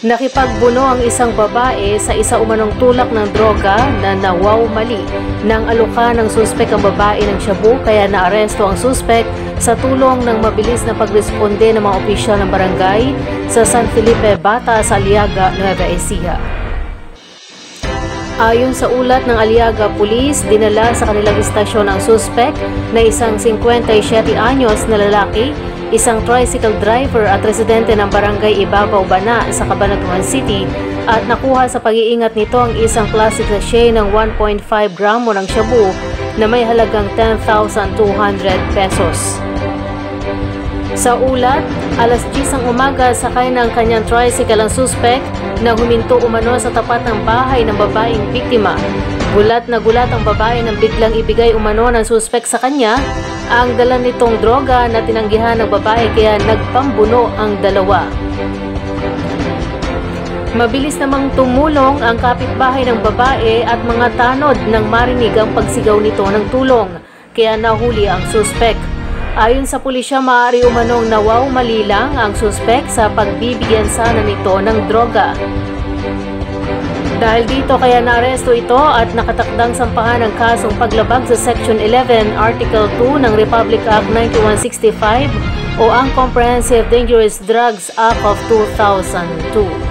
Nakipagbuno ang isang babae sa isa umanong tulak ng droga na nawawmali nang alukan ng suspek ang babae ng shabu kaya naaresto ang suspek sa tulong ng mabilis na pagresponde ng mga opisyal ng barangay sa San Felipe Bata sa Aliaga, Nueva Ecija. Ayon sa ulat ng Aliaga Police, dinala sa kanilang istasyon ang suspek na isang 57 anyos na lalaki, isang tricycle driver at residente ng barangay Ibabaw Bana sa Cabanatuan City at nakuha sa pag-iingat nito ang isang plastic sachet ng 1.5 gramo ng shabu na may halagang 10,200 pesos. Sa ulat, alas 10 ng umaga sakay ng kanyang tricycle ang suspek na huminto umano sa tapat ng bahay ng babaeng biktima. Gulat na gulat ang babae nang biglang ibigay umano ng suspek sa kanya ang dala nitong droga na tinanggihan ng babae kaya nagpambuno ang dalawa. Mabilis namang tumulong ang kapitbahay ng babae at mga tanod nang marinig ang pagsigaw nito ng tulong kaya nahuli ang suspek. Ayon sa pulisya, maaari umanong nawawmali lang ang suspek sa pagbibigyan sana nito ng droga. Dahil dito kaya naaresto ito at nakatakdang sampahan ang kasong paglabag sa Section 11, Article 2 ng Republic Act 9165 o ang Comprehensive Dangerous Drugs Act of 2002.